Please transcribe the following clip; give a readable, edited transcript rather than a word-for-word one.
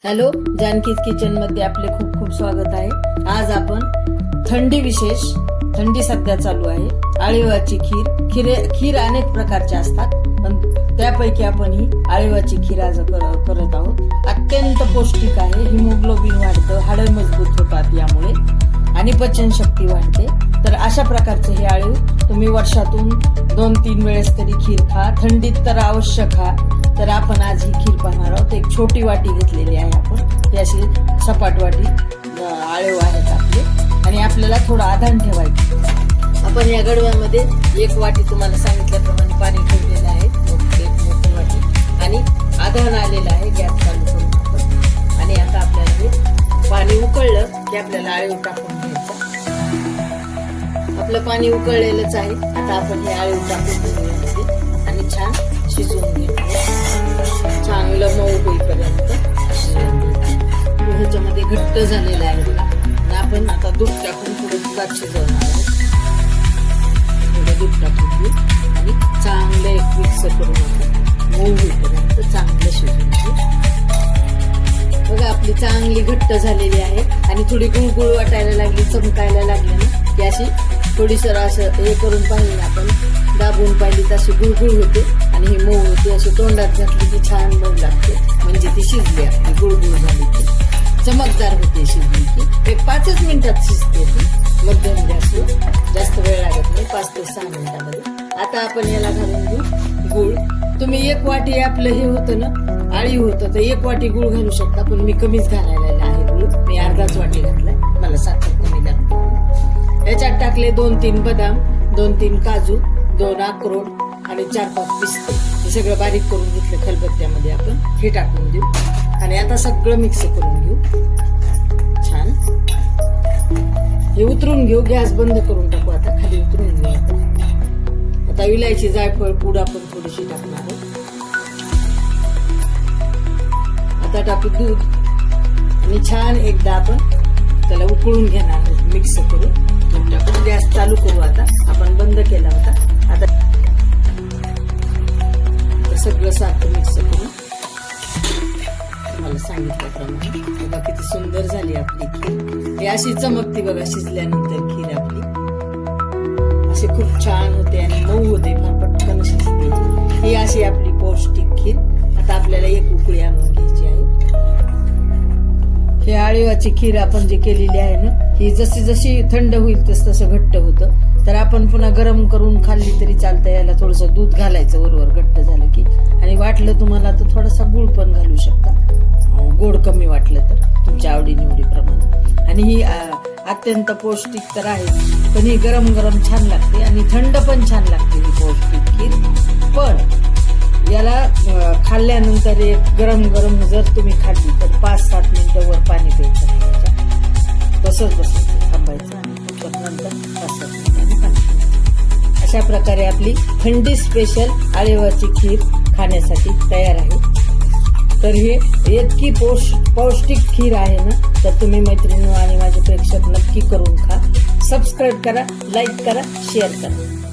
Hello, जानकीज kitchen मध्ये आपले खूप खूप स्वागत आहे। आज आपण थंडी सध्या चालू आहे, आळीवाची खीर अनेक प्रकारच्या असतात, पण त्यापैकी आपण ही आळीवाची खीर आज करत आहोत। अत्यंत पौष्टिक आहे, हिमोग्लोबिन वाढतं, हाडं मजबूत होतात यामुळे आणि पचनशक्ती वाढते। तर अशा प्रकारचे हे आळीव तुम्ही वर्षातून 2-3 वेळेस तरी खीर खा, थंडीत तर अवश्य खा। तर आपण आज ही खीर पाहणार आहोत। एक छोटी वाटी घेतलेली आहे आपण, ही अशी सपाट वाटी आळीव आहेत आपले, आणि आपल्याला थोडं आधान ठेवायचं। आपण या गडव्यामध्ये 1 वाटी तुम्हाला सांगितल्याप्रमाणे पाणी ठेवलेलं आहे, मोठी वाटी, आणि आधान आलेलं आहे। गॅस चालू करून आपण, आणि आता आपल्याला हे पाणी उकळलं की आपल्याला आळीव टाकून घ्यायचं। आपलं पाणी उकळलेलंच आहे, आता आपण हे आळीव टाकून घेऊया आणि छान शिजवून घेऊया, चांगलं मऊ होईपर्यंत। ह्याच्यामध्ये घट्ट झालेलं आहे बघा, आणि आपण आता दूध टाकून थोडं दुधात शिजवणार आहोत। थोडं दूध टाकून घेऊ आणि चांगलं एक मिक्स करून आपण मऊ होईपर्यंत चांगलं शिजवून घेऊ। बघा आपली चांगली घट्ट झालेली आहे, आणि थोडी गुळगुळ वाटायला लागली, चमकायला लागली ना की अशी थोडीसर असं हे करून पाहिजे, आपण दाबून पाहिली तशी गुळगुळ होते आणि ही मऊ होते। अशी तोंडात घातली की छान मऊ लागते, म्हणजे ती शिजली आपली, गुळगुळ झाली की चमकदार होते, शिजली की 5च मिनिटात शिजते ती, मध्यम गॅसवर, जास्त वेळ लागत नाही, 5 ते 6 मिनिटामध्ये। आता आपण याला घालून घेऊ गुळ। तुम्ही 1 वाटी आपलं हे होतं ना आळीव होतं, तर 1 वाटी गुळ घालू शकता, पण मी कमीच घालायला आहे गुळ, मी अर्धाच वाटी घातलाय, मला साखर कमी लागते। याच्यात टाकले 2-3 बदाम, 2-3 काजू, 2 अक्रोड आणि 4-5 पिस्ते, हे सगळं बारीक करून घेतलं खलबत्त्यामध्ये। आपण हे टाकून देऊ आणि आता सगळं मिक्स करून घेऊ छान। हे उतरून घेऊ, गॅस बंद करून टाकू, आता खाली उतरून घेऊ। आता विलायची, जायफळ पूड आपण थोडीशी टाकणार आहोत। आता टाकू दूध आणि छान एकदा आपण त्याला उकळून घेणार आहोत, मिक्स करून टाकून गॅस चालू करू। आता आपण बंद केला होता, आता सगळं सारखं मिक्स करून तुम्हाला सांगितल्याप्रमाणे बघा किती सुंदर झाली आपली खीर। ही अशी चमकती बघा शिजल्यानंतर खीर आपली, अशी खूप छान होते आणि मऊ होते, फार पटकन शिजते। ही अशी आपली पौष्टिक खीर। आता आपल्याला 1 उकळी आणून घ्यायची आहे। ही आळीवाची खीर आपण जी केलेली आहे ना, ही जशी जशी थंड होईल तसं घट्ट होतं, तर आपण पुन्हा गरम करून खाल्ली तरी चालतं। याला थोडंसं दूध घालायचं वरवर घट्ट झालं की, आणि वाटलं तुम्हाला तर थोडासा गुळ पण घालू शकता, गोड कमी वाटलं तर तुमच्या आवडीनिवडीप्रमाणे। आणि ही अत्यंत पौष्टिक तर आहे, पण ही गरम गरम छान लागते आणि थंड पण छान लागते ही पौष्टिक खीर। पण याला खाल्ल्यानंतर एक गरम गरम जर तुम्ही खाल्ली तर 5-7 मिनिटं वर पाणी प्यायचं नाही, तसंच बसायचं, थांबायचं आणि नंतर 5-7 मिनिटांनी पाणी प्यायचं। अशा प्रकारे आपली थंडी स्पेशल आळीवाची खीर खाण्यासाठी तयार आहे। तर हे इतकी पौष्टिक खीर आहे ना, तर तुम्ही मैत्रिणी आणि माझे प्रेक्षक नक्की करून खा। सबस्क्राईब करा, लाईक करा, शेअर करा।